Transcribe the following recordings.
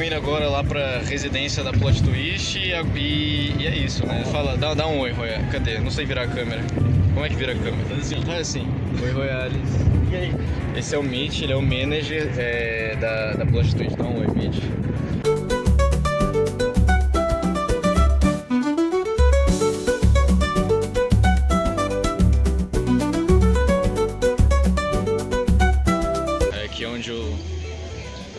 indo agora lá pra residência da Plot Twist e é isso, né? Fala, dá um oi, Roya. Cadê? Não sei virar a câmera. Como é que vira a câmera? Faz assim. Oi, Royales. E aí? Esse é o Mitch, ele é o manager da Plot Twist. Dá um oi, Mitch. Aqui é onde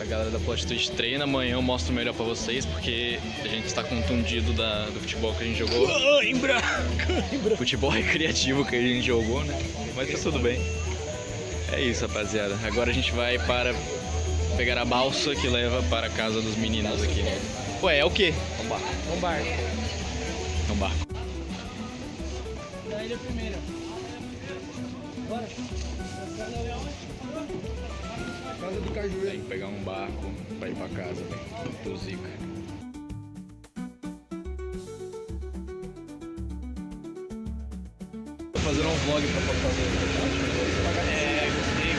a galera da Plot Twist treina. Amanhã eu mostro melhor pra vocês, porque a gente está contundido do futebol que a gente jogou. Cãibra! Futebol recreativo que a gente jogou, né? Mas tá tudo bem. É isso, rapaziada. Agora a gente vai para pegar a balsa que leva para a casa dos meninos aqui. Ué, é o quê? Um barco. É um barco. Da ilha primeira. Bora. Casa do Caju. Tem que pegar um barco pra ir pra casa, velho. Do Zica. Tô fazendo um vlog pra fazer. Gostei.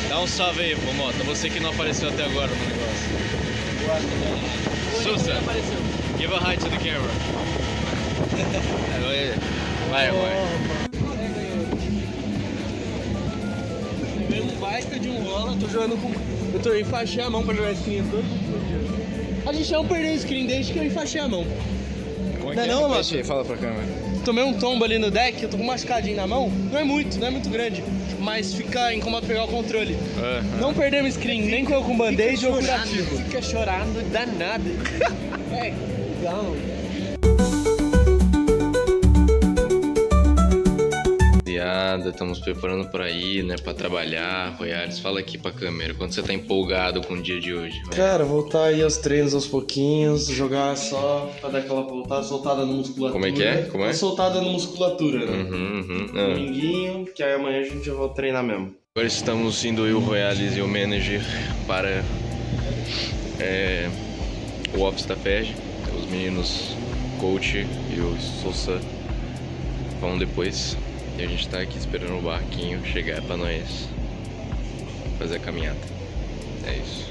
Dá um salve aí, pô, Mota. Você que não apareceu até agora no negócio. Sussa, give a hi to the camera. Vai. Ganhei um baita de um rola, tô jogando com. Eu enfaixei a mão pra jogar screen todo dia. A gente não perdeu o screen desde que eu enfaixei a mão. Como Não é que não, mano? Fala pra câmera. Tomei um tombo ali no deck, eu tô com um machucadinho na mão. Não é muito grande, mas fica incômodo pegar o controle. Não perdemos screen, nem com eu com band-aid ou curativo. Fica chorando danado. É, legal. Estamos preparando para ir, né, para trabalhar. Royales, fala aqui pra câmera, quando você tá empolgado com o dia de hoje? Cara, voltar aí aos treinos aos pouquinhos, jogar só pra dar aquela voltada, soltada na musculatura. Como é que é? Como é? Soltada na musculatura, né? Ah. Dominguinho, que aí amanhã a gente já vai treinar mesmo. Agora estamos indo eu, o Royales e o manager para o office da FERJ. Os meninos, coach e o Sousa vão depois. E a gente tá aqui esperando o barquinho chegar pra nós fazer a caminhada. É isso.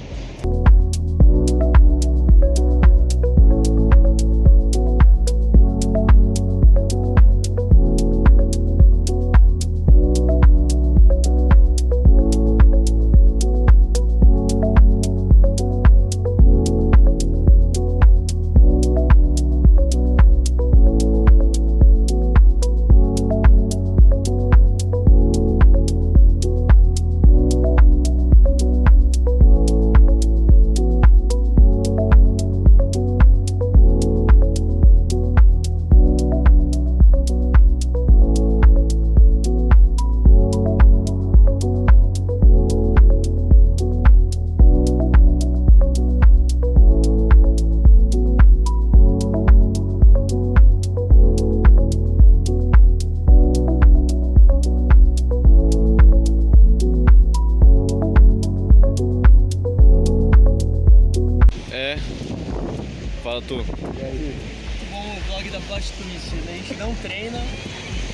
Fala tu. E aí? Muito bom o vlog da Plot Twist, né? A gente não treina.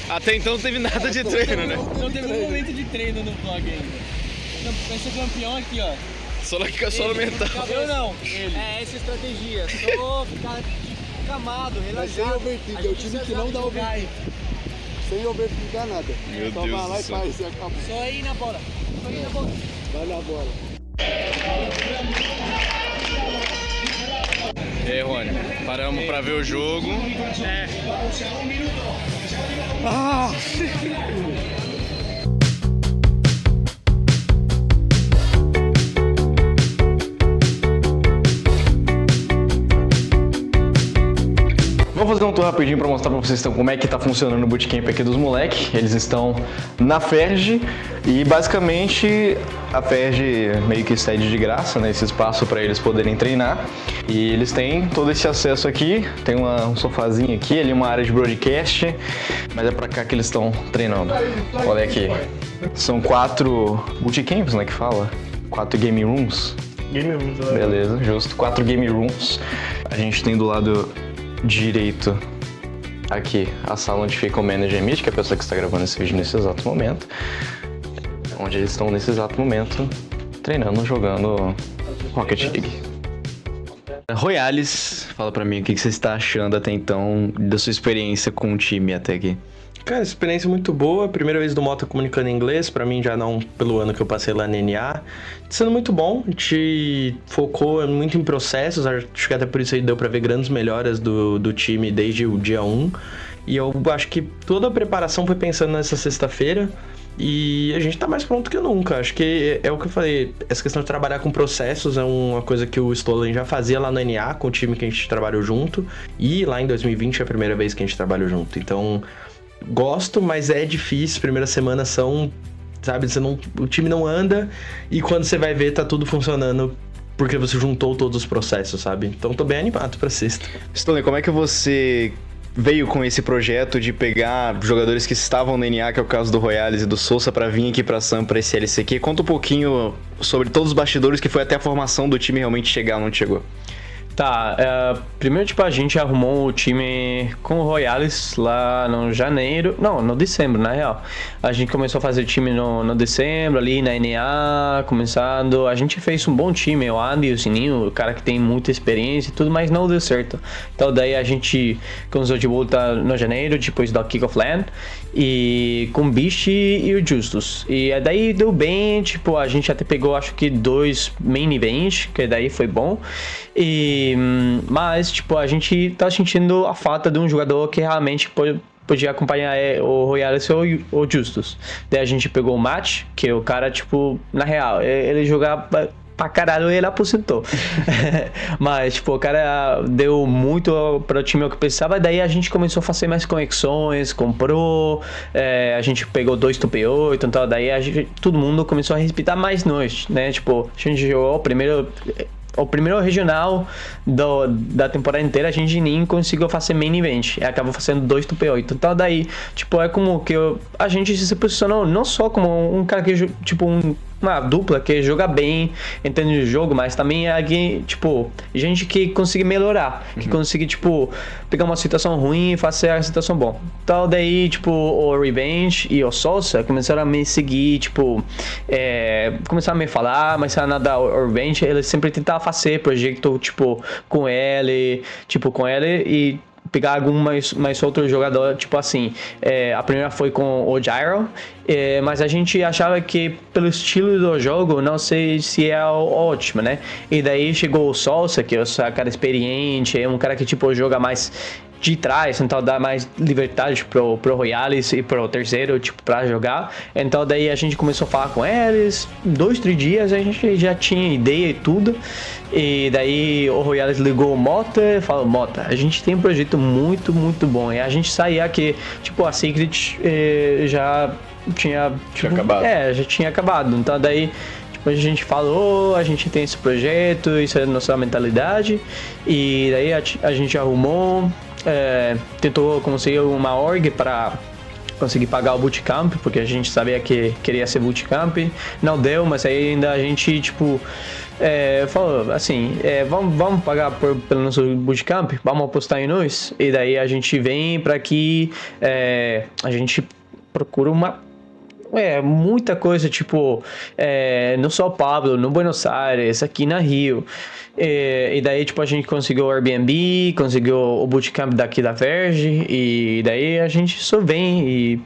Até então não teve nada de treino, né? Não teve um momento de treino no vlog ainda. Não, vai ser campeão aqui, ó. Solo mental. Eu não, ele. É essa estratégia. Só ficar camado, relaxado. Sem overthinking, é o time que não dá overthinking. Sem overthinking nada. Meu Só Deus vai lá do e céu. faz e acabou. Só ir na bola. Só ir na bola. Vai na bola. E aí, Rony? Paramos pra ver o jogo. Vamos fazer um tour rapidinho para mostrar para vocês como é que tá funcionando o bootcamp aqui dos moleques. Eles estão na FERJ e basicamente a FERJ meio que cede de graça, né, esse espaço para eles poderem treinar. E eles têm todo esse acesso aqui, tem um sofazinho aqui, ali uma área de broadcast, mas é para cá que eles estão treinando. Olha aqui, são 4 bootcamps, né, que fala? 4 game rooms. Game rooms, Beleza, justo. 4 game rooms. A gente tem do lado direito aqui a sala onde fica o Manager Meet, que é a pessoa que está gravando esse vídeo nesse exato momento, onde eles estão nesse exato momento treinando, jogando Rocket League. Royales, fala pra mim o que você está achando até então da sua experiência com o time até aqui. Cara, experiência muito boa. Primeira vez do Mota comunicando em inglês, pra mim já não pelo ano que eu passei lá na NA. Tá sendo muito bom, a gente focou muito em processos, acho que até por isso aí deu pra ver grandes melhoras do time desde o dia 1. E eu acho que toda a preparação foi pensando nessa sexta-feira e a gente tá mais pronto que nunca. Acho que é o que eu falei, essa questão de trabalhar com processos é uma coisa que o Stolen já fazia lá no NA com o time que a gente trabalhou junto, e lá em 2020 é a primeira vez que a gente trabalhou junto. Então, gosto, mas é difícil. Primeiras semanas são, sabe, o time não anda e quando você vai ver tá tudo funcionando porque você juntou todos os processos, sabe? Então tô bem animado pra sexta. Stolen, como é que você veio com esse projeto de pegar jogadores que estavam no NA, que é o caso do Royales e do Sousa, pra vir aqui pra SAM, pra esse LCQ? Conta um pouquinho sobre todos os bastidores que foi até a formação do time realmente chegar onde chegou. Tá, primeiro, tipo, a gente arrumou o time com o Royales lá no janeiro, não, no dezembro, na real. A gente começou a fazer time no dezembro, ali na NA, começando. A gente fez um bom time, o Andy, o Sininho, o cara que tem muita experiência e tudo, mas não deu certo. Então, daí a gente começou de volta no janeiro, depois do Kick of Land, e com o Beast e o Justus. E daí deu bem, tipo, a gente até pegou, acho que 2 main events, que daí foi bom. Mas, tipo, a gente tá sentindo a falta de um jogador que realmente podia acompanhar o Royales ou o Justus. Daí a gente pegou o Matt, que é o cara, tipo, na real, ele jogava pra caralho e ele aposentou. Mas, tipo, o cara deu muito para o time que precisava. Daí a gente começou a fazer mais conexões, comprou, a gente pegou 2 TP8, então daí todo mundo começou a respeitar mais nós, né? Tipo, a gente jogou o primeiro regional da temporada inteira, a gente nem conseguiu fazer main event, acabou fazendo 2 TP8. Então daí, tipo, é como que a gente se posicionou não só como um cara que, tipo, uma dupla que joga bem, entende o jogo, mas também é alguém, tipo, gente que consegue melhorar, que consegue, tipo, pegar uma situação ruim e fazer a situação bom. Então daí, tipo, o Revenge e o Sousa começaram a me seguir, tipo, começaram a me falar, mas nada, o Revenge, ele sempre tentava fazer projeto, tipo, com ele e pegar algum mais outro jogador, tipo assim, a primeira foi com o Gyro, mas a gente achava que pelo estilo do jogo, não sei se é ótimo, né? E daí chegou o Sousa, que é um cara experiente, é um cara que, tipo, joga mais de trás, então dá mais liberdade pro Royales e pro terceiro, tipo, pra jogar. Então daí a gente começou a falar com eles, 2, 3 dias a gente já tinha ideia e tudo. E daí o Royales ligou o Mota e falou: Mota, a gente tem um projeto muito, muito bom. E a gente saía que, tipo, a Secret já tinha acabado. Já tinha acabado. Então daí, tipo, a gente falou, a gente tem esse projeto, isso é a nossa mentalidade. E daí a gente arrumou, tentou conseguir uma org para conseguir pagar o bootcamp, porque a gente sabia que queria ser bootcamp. Não deu, mas aí ainda a gente, tipo, falou assim, vamos pagar pelo nosso bootcamp, vamos apostar em nós. E daí a gente vem para aqui, a gente procura muita coisa, tipo, no São Paulo, no Buenos Aires, aqui na Rio. E daí, tipo, a gente conseguiu o Airbnb, conseguiu o bootcamp daqui da Verge, e daí a gente só vem e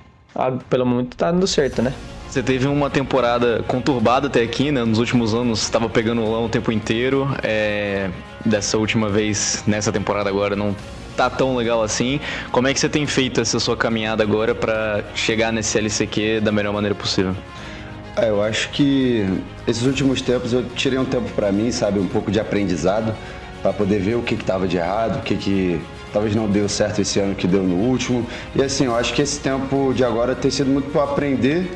pelo momento tá dando certo, né? Você teve uma temporada conturbada até aqui, né? Nos últimos anos estava pegando o LAN o tempo inteiro. Dessa última vez, nessa temporada agora, não tá tão legal assim. Como é que você tem feito essa sua caminhada agora para chegar nesse LCQ da melhor maneira possível? Eu acho que esses últimos tempos eu tirei um tempo pra mim, sabe, um pouco de aprendizado, para poder ver o que tava de errado, o que talvez não deu certo esse ano que deu no último. E assim, eu acho que esse tempo de agora tem sido muito para aprender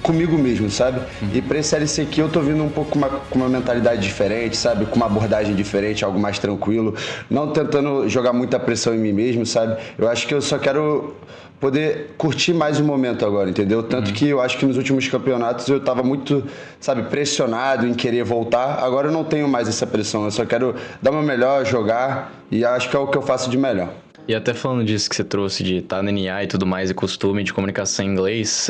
comigo mesmo, sabe? E pra esse LCQ eu tô vindo um pouco com uma mentalidade diferente, sabe? Com uma abordagem diferente, algo mais tranquilo, não tentando jogar muita pressão em mim mesmo, sabe? Eu acho que eu só quero poder curtir mais o momento agora, entendeu? Tanto que eu acho que nos últimos campeonatos eu tava muito, sabe, pressionado em querer voltar. Agora eu não tenho mais essa pressão, eu só quero dar o meu melhor, jogar, e acho que é o que eu faço de melhor. E até falando disso que você trouxe de estar na NA e tudo mais, e costume de comunicação em inglês,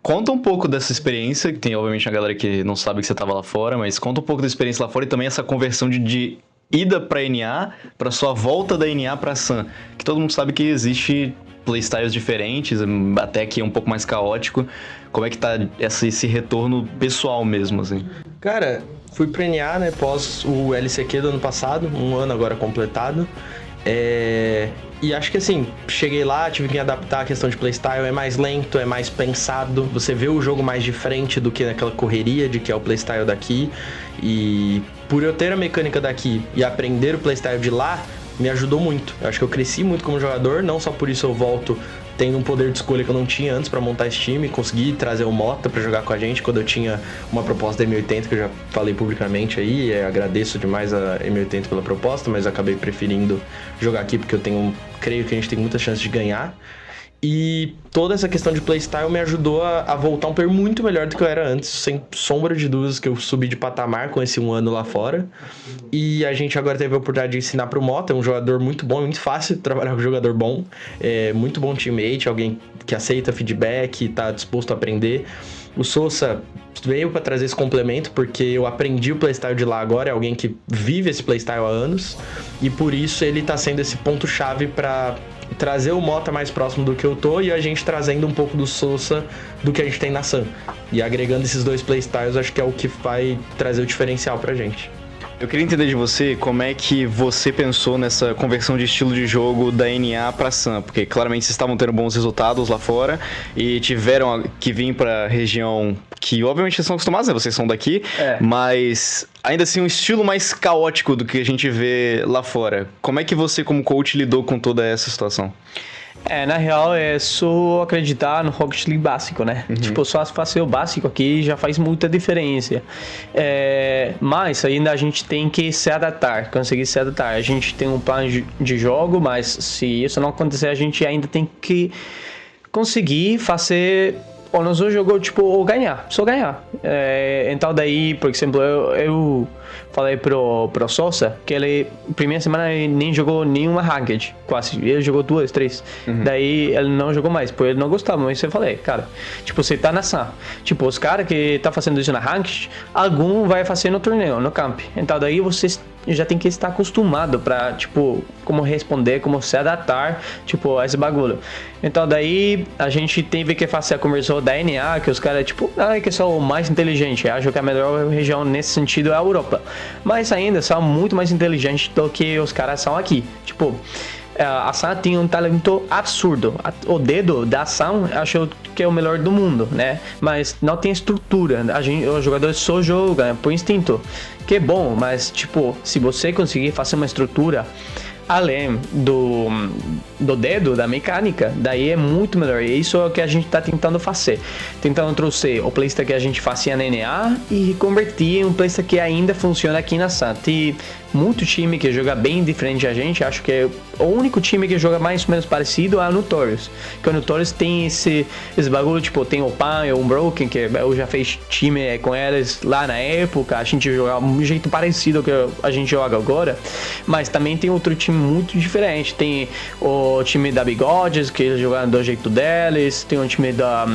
conta um pouco dessa experiência, que tem obviamente a galera que não sabe que você estava lá fora, mas conta um pouco da experiência lá fora e também essa conversão de ida pra NA, pra sua volta da NA pra SAN, que todo mundo sabe que existe playstyles diferentes, até que é um pouco mais caótico. Como é que tá esse retorno pessoal mesmo, assim? Cara, fui pra NA, né, pós o LCQ do ano passado, um ano agora completado. E acho que assim, cheguei lá, tive que me adaptar à questão de playstyle, é mais lento, é mais pensado, você vê o jogo mais de frente do que naquela correria de que é o playstyle daqui. E por eu ter a mecânica daqui e aprender o playstyle de lá, me ajudou muito. Eu acho que eu cresci muito como jogador, não só por isso eu volto tendo um poder de escolha que eu não tinha antes pra montar esse time, consegui trazer o Mota pra jogar com a gente quando eu tinha uma proposta da M80, que eu já falei publicamente aí, agradeço demais a M80 pela proposta, mas acabei preferindo jogar aqui porque creio que a gente tem muita chance de ganhar. E toda essa questão de playstyle me ajudou a voltar um player muito melhor do que eu era antes, sem sombra de dúvidas que eu subi de patamar com esse um ano lá fora. E a gente agora teve a oportunidade de ensinar pro Mota, é um jogador muito bom, é muito fácil trabalhar com um jogador bom, é muito bom teammate, alguém que aceita feedback, tá disposto a aprender. O Sousa veio para trazer esse complemento, porque eu aprendi o playstyle de lá agora, é alguém que vive esse playstyle há anos, e por isso ele tá sendo esse ponto-chave para trazer o Mota mais próximo do que eu tô e a gente trazendo um pouco do Sousa do que a gente tem na SAN. E agregando esses dois playstyles, acho que é o que vai trazer o diferencial pra gente. Eu queria entender de você como é que você pensou nessa conversão de estilo de jogo da NA pra SAN, porque claramente vocês estavam tendo bons resultados lá fora e tiveram que vir pra região que obviamente vocês são acostumados, né? Vocês são daqui, mas ainda assim um estilo mais caótico do que a gente vê lá fora. Como é que você como coach lidou com toda essa situação? Na real, é só acreditar no Rocket League básico, né? Tipo, só fazer o básico aqui já faz muita diferença. Mas ainda a gente tem que se adaptar, conseguir se adaptar. A gente tem um plano de jogo, mas se isso não acontecer, a gente ainda tem que conseguir fazer o nosso jogo, tipo, ganhar, só ganhar. Então daí, por exemplo, eu falei pro Sousa que ele, primeira semana, ele nem jogou nenhuma ranked, quase. Ele jogou 2, 3. Daí ele não jogou mais, porque ele não gostava. Mas eu falei, cara, tipo, você tá na SAN. Tipo, os caras que tá fazendo isso na ranked, algum vai fazer no torneio, no camp. Então daí vocês já tem que estar acostumado pra, tipo, como responder, como se adaptar, tipo, a esse bagulho. Então daí a gente teve que fazer a conversão da NA, que os caras, tipo, que são o mais inteligente. Acho que a melhor região nesse sentido é a Europa. Mas ainda são muito mais inteligentes do que os caras são aqui. Tipo, a SAN tem um talento absurdo. O dedo da SAN acho que é o melhor do mundo, né? Mas não tem estrutura. Os jogadores só jogam por instinto. Que é bom, mas tipo, se você conseguir fazer uma estrutura além do dedo, da mecânica, daí é muito melhor. E isso é o que a gente está tentando fazer. Tentando trouxer o playstyle que a gente fazia na NA e convertir em um playstyle que ainda funciona aqui na SAN. Tem muito time que joga bem diferente da gente. Acho que é o único time que joga mais ou menos parecido é o Notorious. Que o Notorious tem esse bagulho, tipo, tem o Pan e o Unbroken, que eu já fiz time com eles lá na época. A gente joga um jeito parecido ao que a gente joga agora. Mas também tem outro time muito diferente. Tem o time da Bigodes, que eles jogam do jeito deles. Tem o time da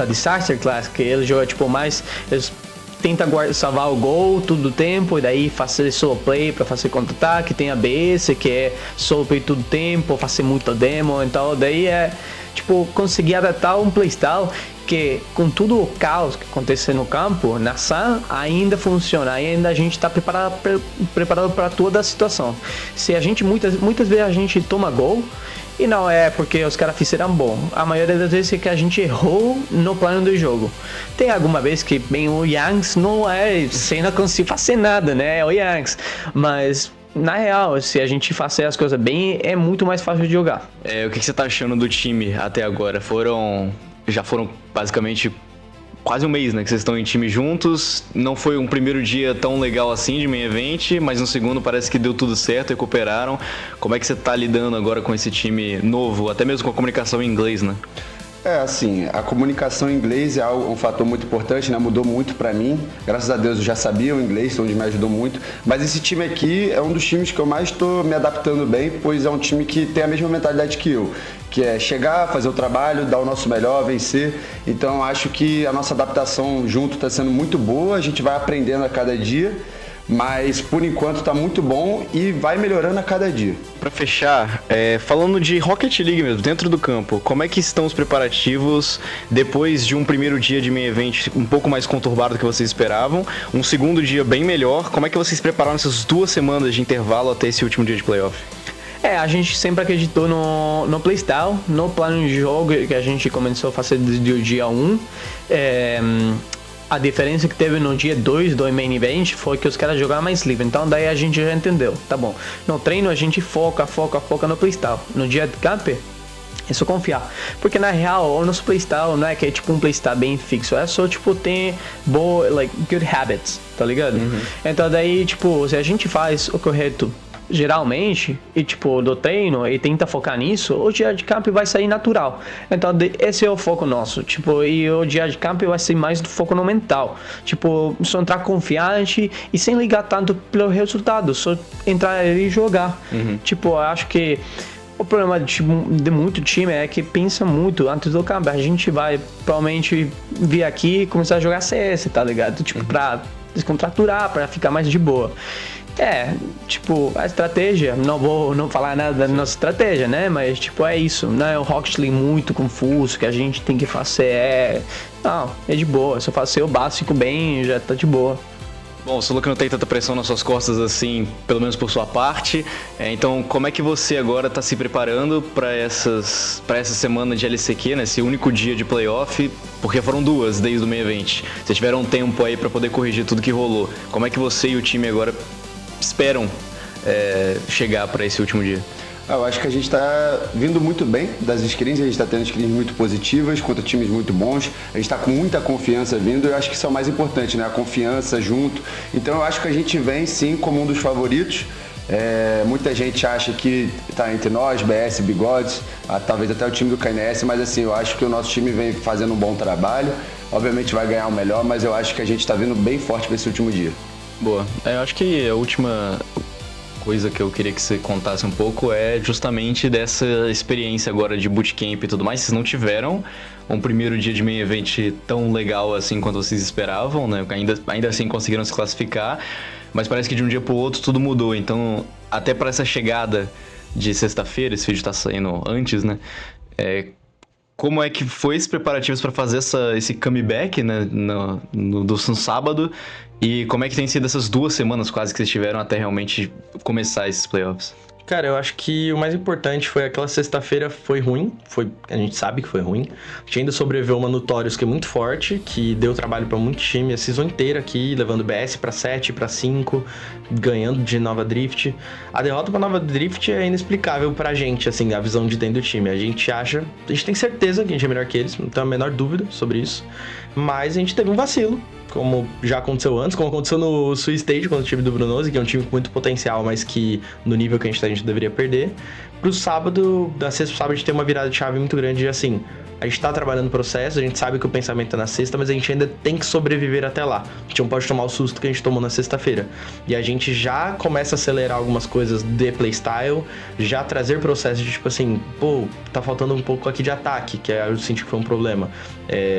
Disaster Class, que eles jogam, tipo, mais... Eles tenta salvar o gol todo o tempo e daí fazer solo play para fazer contra-ataque. Tem a BS, que é solo play todo o tempo, fazer muito demo. Então daí é tipo conseguir adaptar um playstyle que, com todo o caos que acontece no campo, na SAN ainda funciona, ainda a gente está preparado para toda a situação. Se a gente muitas vezes a gente toma gol e não é porque os caras fizeram bom. A maioria das vezes é que a gente errou no plano do jogo. Tem alguma vez que bem o Yangs não é, sem não conseguir fazer nada, né? É o Yangs. Mas na real, se a gente fazer as coisas bem, é muito mais fácil de jogar. O que você tá achando do time até agora? Já foram basicamente quase um mês, né, que vocês estão em time juntos. Não foi um primeiro dia tão legal assim de main event, mas no segundo parece que deu tudo certo, recuperaram. Como é que você tá lidando agora com esse time novo, até mesmo com a comunicação em inglês, né? Assim, a comunicação em inglês é um fator muito importante, né? Mudou muito pra mim. Graças a Deus eu já sabia o inglês, onde me ajudou muito. Mas esse time aqui é um dos times que eu mais estou me adaptando bem, pois é um time que tem a mesma mentalidade que eu, que é chegar, fazer o trabalho, dar o nosso melhor, vencer. Então eu acho que a nossa adaptação junto está sendo muito boa, a gente vai aprendendo a cada dia. Mas por enquanto tá muito bom e vai melhorando a cada dia. Pra fechar, falando de Rocket League mesmo, dentro do campo, como é que estão os preparativos depois de um primeiro dia de main event um pouco mais conturbado do que vocês esperavam, um segundo dia bem melhor? Como é que vocês prepararam essas 2 semanas de intervalo até esse último dia de playoff? A gente sempre acreditou no playstyle, no plano de jogo que a gente começou a fazer desde o dia 1. A diferença que teve no dia 2 do main event foi que os caras jogaram mais livre. Então daí a gente já entendeu, tá bom. No treino a gente foca no playstyle. No dia de camp, é só confiar. Porque na real, o nosso playstyle não é que é tipo um playstyle bem fixo. É só tipo ter good habits, tá ligado? Então daí tipo, se a gente faz o correto geralmente, e tipo, do treino, e tenta focar nisso, o dia de camp vai sair natural. Então, esse é o foco nosso, tipo, e o dia de camp vai ser mais do foco no mental. Tipo, só entrar confiante e sem ligar tanto pelo resultado, só entrar ali e jogar. Tipo, eu acho que o problema de muito time é que pensa muito antes do camp. A gente vai provavelmente vir aqui e começar a jogar CS, tá ligado? Tipo, pra descontraturar, pra ficar mais de boa. Tipo, a estratégia, não vou falar nada da nossa estratégia, né? Mas, tipo, é isso. Não é o Rocket League muito confuso que a gente tem que fazer. Não, é de boa. Se eu fazer o básico bem, já tá de boa. Bom, você falou que não tem tanta pressão nas suas costas assim, pelo menos por sua parte. Então, como é que você agora tá se preparando para essa semana de LCQ, né? Esse único dia de playoff? Porque foram 2 desde o main event. Vocês tiveram um tempo aí para poder corrigir tudo que rolou. Como é que você e o time agora esperam chegar para esse último dia? Eu acho que a gente está vindo muito bem das screens, a gente está tendo screens muito positivas, contra times muito bons, a gente está com muita confiança vindo, eu acho que isso é o mais importante, né? A confiança junto. Então eu acho que a gente vem sim como um dos favoritos. Muita gente acha que está entre nós, BS, Bigodes, talvez até o time do KNS, mas assim, eu acho que o nosso time vem fazendo um bom trabalho, obviamente vai ganhar o melhor, mas eu acho que a gente está vindo bem forte para esse último dia. Boa. Eu acho que a última coisa que eu queria que você contasse um pouco é justamente dessa experiência agora de bootcamp e tudo mais. Vocês não tiveram um primeiro dia de main event tão legal assim quanto vocês esperavam, né? Ainda assim conseguiram se classificar, mas parece que de um dia pro outro tudo mudou. Então, até para essa chegada de sexta-feira, esse vídeo tá saindo antes, né? Como é que foi esses preparativos para fazer esse comeback, né, no sábado? E como é que tem sido essas 2 semanas quase que vocês tiveram até realmente começar esses playoffs? Cara, eu acho que o mais importante foi aquela sexta-feira foi ruim, a gente sabe que foi ruim. A gente ainda sobreviveu uma Notorious que é muito forte, que deu trabalho pra muito time, a season inteira aqui, levando BS pra 7, pra 5, ganhando de Nova Drift. A derrota pra Nova Drift é inexplicável pra gente, assim, a visão de dentro do time. A gente tem certeza que a gente é melhor que eles, não tem a menor dúvida sobre isso. Mas a gente teve um vacilo, como já aconteceu antes, como aconteceu no Sui Stage contra o time do Brunose, que é um time com muito potencial, mas que no nível que a gente deveria perder. Pro sábado, da sexta pro sábado, a gente tem uma virada de chave muito grande de assim, a gente tá trabalhando no processo, a gente sabe que o pensamento é na sexta, mas a gente ainda tem que sobreviver até lá. A gente não pode tomar o susto que a gente tomou na sexta-feira. E a gente já começa a acelerar algumas coisas de playstyle, já trazer processos de tipo assim, tá faltando um pouco aqui de ataque, que eu senti que foi um problema.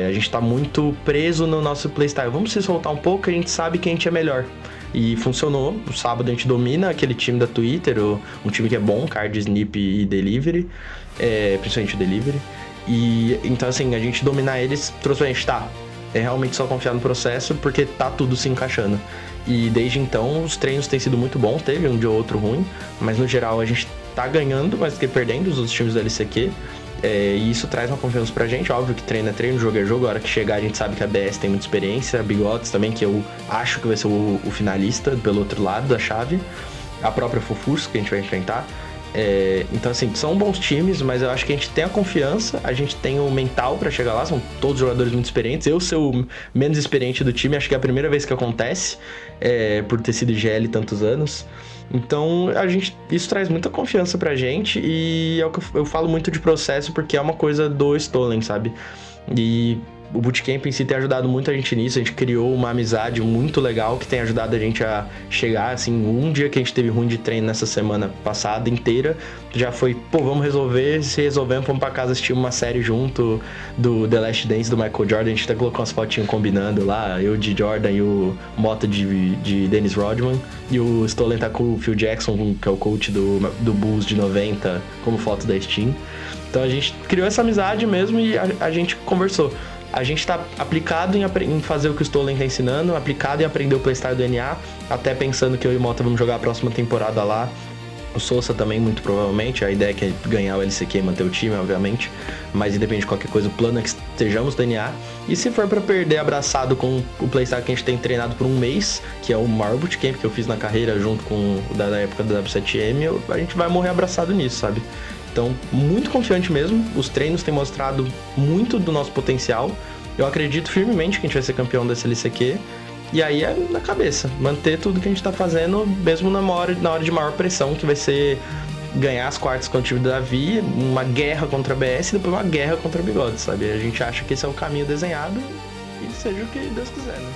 A gente tá muito preso no nosso playstyle. Vamos se soltar um pouco, que a gente sabe que a gente é melhor. E funcionou. No sábado a gente domina aquele time da Twitter, um time que é bom, card, snip e delivery, principalmente o delivery. E então assim, a gente dominar eles trouxe pra gente, é realmente só confiar no processo, porque tá tudo se encaixando. E desde então os treinos têm sido muito bons, teve um dia ou outro ruim, mas no geral a gente tá ganhando mais do que perdendo os outros times da LCQ. E isso traz uma confiança pra gente, óbvio que treino é treino, jogo é jogo, a hora que chegar a gente sabe que a BS tem muita experiência, a Bigotes também, que eu acho que vai ser o finalista pelo outro lado da chave, a própria Fufus que a gente vai enfrentar. Então, assim, são bons times, mas eu acho que a gente tem a confiança, a gente tem o mental pra chegar lá, são todos jogadores muito experientes. Eu ser o menos experiente do time, acho que é a primeira vez que acontece, por ter sido IGL tantos anos. Então, isso traz muita confiança pra gente, e é o que eu falo muito de processo, porque é uma coisa do Stolen, sabe? E o Bootcamp em si tem ajudado muito a gente nisso. A gente criou uma amizade muito legal que tem ajudado a gente a chegar, assim, um dia que a gente teve ruim de treino nessa semana passada inteira, já foi, vamos resolver, se resolvemos, vamos pra casa assistir uma série junto do The Last Dance do Michael Jordan. A gente até colocou umas fotinhas combinando lá, eu de Jordan e o Mota de Dennis Rodman, e o Stolen tá com o Phil Jackson, que é o coach do Bulls de 90, como foto da Steam. Então a gente criou essa amizade mesmo e a gente conversou. A gente tá aplicado em fazer o que o Stolen tá ensinando, aplicado em aprender o playstyle do NA, até pensando que eu e o Mota vamos jogar a próxima temporada lá. O Sousa também, muito provavelmente. A ideia é que é ganhar o LCQ e manter o time, obviamente. Mas independente de qualquer coisa, o plano é que estejamos do NA. E se for pra perder abraçado com o playstyle que a gente tem treinado por um mês, que é o maior bootcamp que eu fiz na carreira junto com o da época do W7M, a gente vai morrer abraçado nisso, sabe? Então, muito confiante mesmo. Os treinos têm mostrado muito do nosso potencial. Eu acredito firmemente que a gente vai ser campeão dessa LCQ. E aí é na cabeça. Manter tudo que a gente tá fazendo, mesmo na hora de maior pressão, que vai ser ganhar as quartas com o time do Davi, uma guerra contra a BS e depois uma guerra contra a Bigode, sabe? A gente acha que esse é o caminho desenhado e seja o que Deus quiser, né?